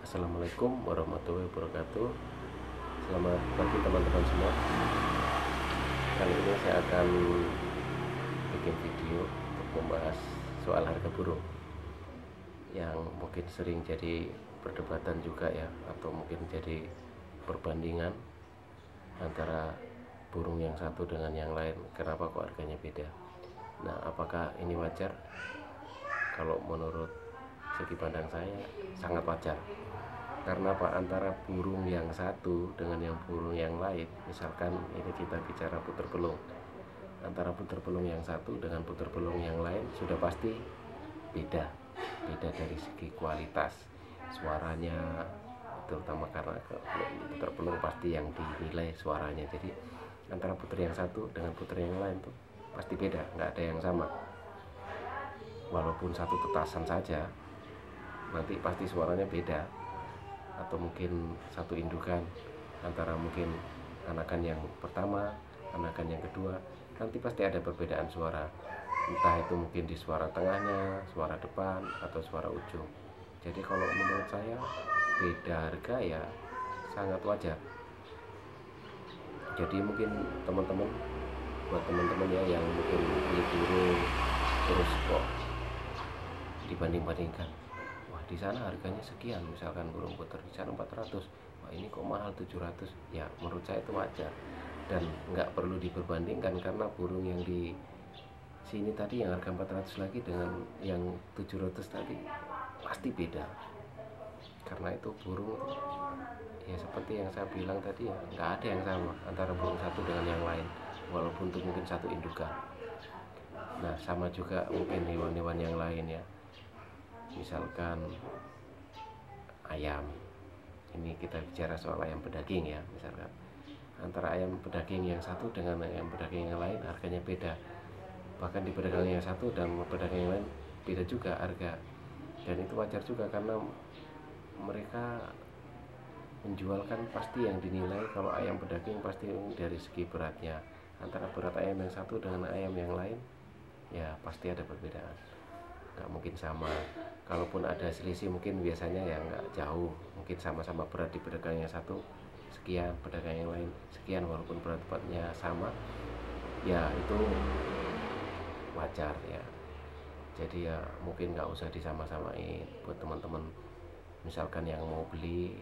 Assalamualaikum warahmatullahi wabarakatuh. Selamat pagi teman-teman semua. Kali ini saya akan bikin video untuk membahas soal harga burung yang mungkin sering jadi perdebatan juga ya, atau mungkin jadi perbandingan antara burung yang satu dengan yang lain. Kenapa kok harganya beda? Nah, apakah ini wajar? Kalau menurut segi pandang saya sangat wajar. Karena apa? Antara burung yang satu dengan yang burung yang lain, misalkan ini kita bicara puter belung, antara puter belung yang satu dengan puter belung yang lain sudah pasti beda dari segi kualitas suaranya, terutama karena puter belung pasti yang dinilai suaranya. Jadi antara puter yang satu dengan puter yang lain tuh pasti beda, nggak ada yang sama. Walaupun satu tetasan saja, nanti pasti suaranya beda. Atau mungkin satu indukan, antara mungkin anakan yang pertama, anakan yang kedua, nanti pasti ada perbedaan suara. Entah itu mungkin di suara tengahnya, suara depan, atau suara ujung. Jadi kalau menurut saya beda harga ya sangat wajar. Jadi mungkin teman-teman, buat teman-teman ya yang mungkin beli burung terus kok dibanding-bandingkan, di sana harganya sekian, misalkan burung puter di sana 400, wah ini kok mahal 700. Ya menurut saya itu wajar dan nggak perlu diperbandingkan, karena burung yang di sini tadi yang harga 400 lagi dengan yang 700 tadi pasti beda. Karena itu burung ya seperti yang saya bilang tadi ya, nggak ada yang sama antara burung satu dengan yang lain, walaupun itu mungkin satu indukan. Nah sama juga mungkin hewan-hewan yang lain ya, misalkan ayam. Ini kita bicara soal ayam pedaging ya, misalkan antara ayam pedaging yang satu dengan ayam pedaging yang lain harganya beda. Bahkan di pedagang yang satu dan pedagang yang lain beda juga harga. Dan itu wajar juga karena mereka menjualkan pasti yang dinilai, kalau ayam pedaging pasti dari segi beratnya. Antara berat ayam yang satu dengan ayam yang lain ya pasti ada perbedaan, nggak mungkin sama. Kalaupun ada selisih mungkin biasanya ya nggak jauh, mungkin sama-sama berat di pedagang yang satu sekian, pedagang yang lain sekian, walaupun beratnya sama ya itu wajar ya. Jadi ya mungkin nggak usah disama-samain. Buat teman-teman misalkan yang mau beli,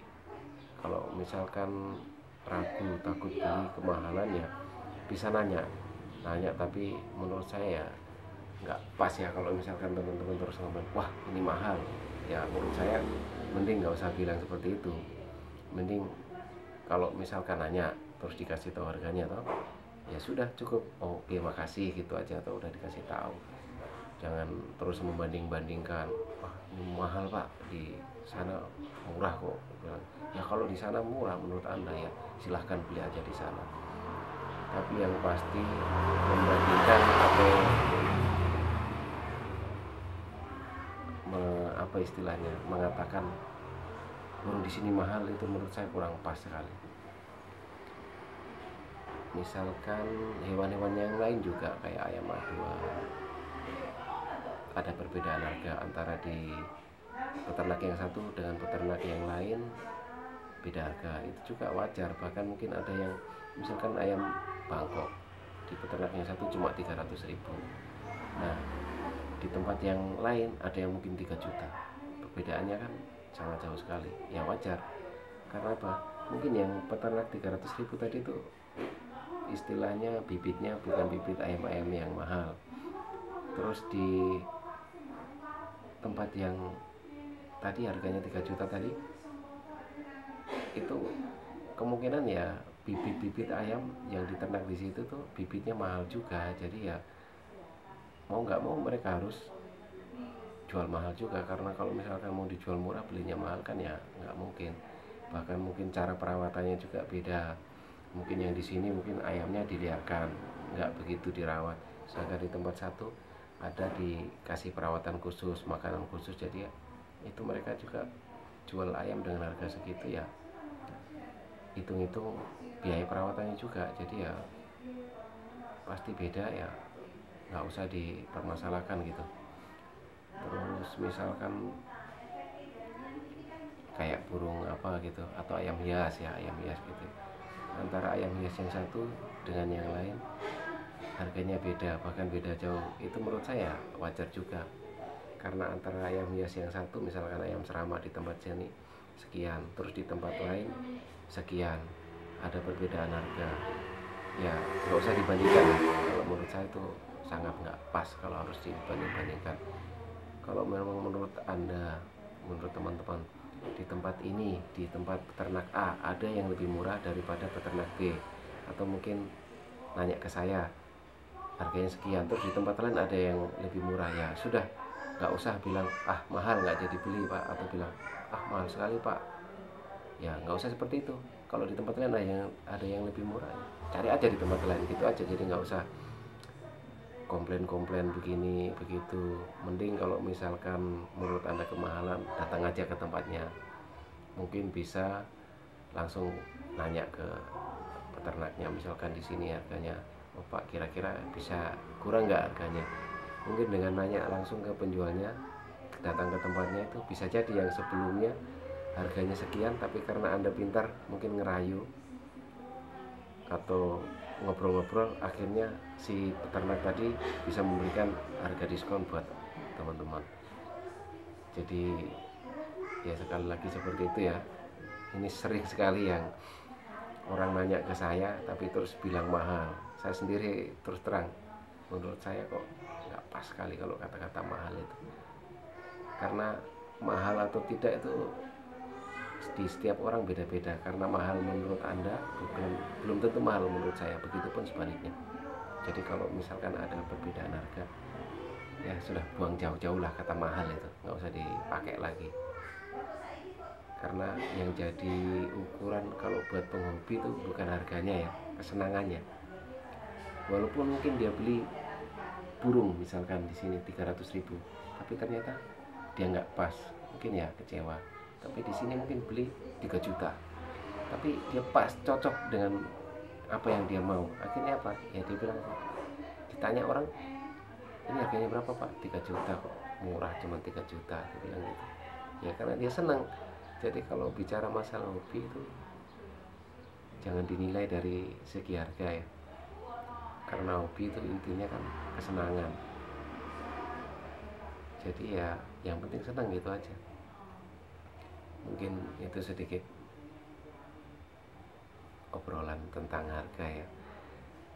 kalau misalkan ragu takut beli kemahalan ya bisa nanya, tapi menurut saya ya nggak pas ya kalau misalkan teman-teman terus ngomong wah ini mahal. Ya menurut saya mending nggak usah bilang seperti itu. Mending kalau misalkan nanya terus dikasih tahu harganya toh, ya sudah cukup, oke makasih gitu aja, atau udah dikasih tahu. Jangan terus membanding-bandingkan, wah ini mahal pak, di sana murah kok. Ya kalau di sana murah menurut anda ya silahkan beli aja di sana, tapi yang pasti membandingkan atau apa istilahnya, mengatakan burung di sini mahal, itu menurut saya kurang pas sekali. Misalkan hewan-hewan yang lain juga kayak ayam aduan, ada perbedaan harga antara di peternak yang satu dengan peternak yang lain, beda harga, itu juga wajar. Bahkan mungkin ada yang misalkan ayam Bangkok di peternak yang satu cuma 300.000, nah di tempat yang lain ada yang mungkin 3 juta. Perbedaannya kan sangat jauh sekali. Ya wajar, karena apa? Mungkin yang peternak 300.000 tadi itu istilahnya bibitnya bukan bibit ayam-ayam yang mahal. Terus di tempat yang tadi harganya 3 juta tadi, itu kemungkinan ya bibit-bibit ayam yang diternak di situ tuh bibitnya mahal juga. Jadi ya mau nggak mau mereka harus jual mahal juga, karena kalau misalkan mau dijual murah belinya mahal kan ya nggak mungkin. Bahkan mungkin cara perawatannya juga beda. Mungkin yang di sini mungkin ayamnya diliarkan, nggak begitu dirawat, sedangkan di tempat satu ada dikasih perawatan khusus, makanan khusus. Jadi ya itu mereka juga jual ayam dengan harga segitu ya, hitung-hitung biaya perawatannya juga. Jadi ya pasti beda ya, nggak usah dipermasalahkan gitu. Terus misalkan kayak burung apa gitu, atau ayam hias ya, ayam hias gitu. Antara ayam hias yang satu dengan yang lain harganya beda, bahkan beda jauh. Itu menurut saya wajar juga, karena antara ayam hias yang satu, misalkan ayam serama di tempat sini sekian, terus di tempat lain sekian, ada perbedaan harga. Ya nggak usah dibandingkan. Kalau menurut saya itu sangat nggak pas kalau harus dibanding-bandingkan. Kalau memang menurut Anda, menurut teman-teman, di tempat ini, di tempat peternak A ada yang lebih murah daripada peternak B, atau mungkin nanya ke saya harganya sekian, terus di tempat lain ada yang lebih murah, ya sudah, nggak usah bilang ah mahal nggak jadi beli pak, atau bilang ah mahal sekali pak. Ya nggak usah seperti itu. Kalau di tempat lain ada yang lebih murah, cari aja di tempat lain, gitu aja. Jadi nggak usah komplain-komplain begini begitu. Mending kalau misalkan menurut Anda kemahalan, datang aja ke tempatnya. Mungkin bisa langsung nanya ke peternaknya, misalkan di sini harganya, oh pak kira-kira bisa kurang nggak harganya. Mungkin dengan nanya langsung ke penjualnya, datang ke tempatnya, itu bisa jadi yang sebelumnya harganya sekian, tapi karena Anda pintar mungkin ngerayu atau ngobrol-ngobrol, akhirnya si peternak tadi bisa memberikan harga diskon buat teman-teman. Jadi ya sekali lagi seperti itu ya. Ini sering sekali yang orang nanya ke saya tapi terus bilang mahal. Saya sendiri terus terang, menurut saya kok nggak pas sekali kalau kata-kata mahal itu. Karena mahal atau tidak itu di setiap orang beda-beda. Karena mahal menurut Anda belum tentu mahal menurut saya, begitupun sebaliknya. Jadi kalau misalkan ada perbedaan harga, ya sudah, buang jauh-jauh lah kata mahal itu, nggak usah dipakai lagi. Karena yang jadi ukuran kalau buat penghobi itu bukan harganya ya, kesenangannya. Walaupun mungkin dia beli burung misalkan di sini 300.000, tapi ternyata dia nggak pas, mungkin ya kecewa. Tapi di sini mungkin beli 3 juta, tapi dia pas, cocok dengan apa yang dia mau. Akhirnya apa? Ya dia bilang, ditanya orang, ini harganya berapa pak? 3 juta kok, murah, cuma 3 juta, dia bilang gitu. Ya karena dia senang. Jadi kalau bicara masalah hobi itu jangan dinilai dari segi harga ya, karena hobi itu intinya kan kesenangan. Jadi ya yang penting senang, gitu aja. Mungkin itu sedikit obrolan tentang harga ya.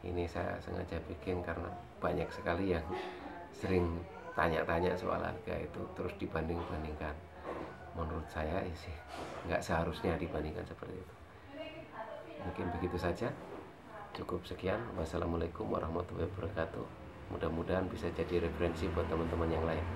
Ini saya sengaja bikin karena banyak sekali yang sering tanya-tanya soal harga itu, terus dibanding-bandingkan. Menurut saya sih nggak seharusnya dibandingkan seperti itu. Mungkin begitu saja, cukup sekian. Wassalamualaikum warahmatullahi wabarakatuh. Mudah-mudahan bisa jadi referensi buat teman-teman yang lain.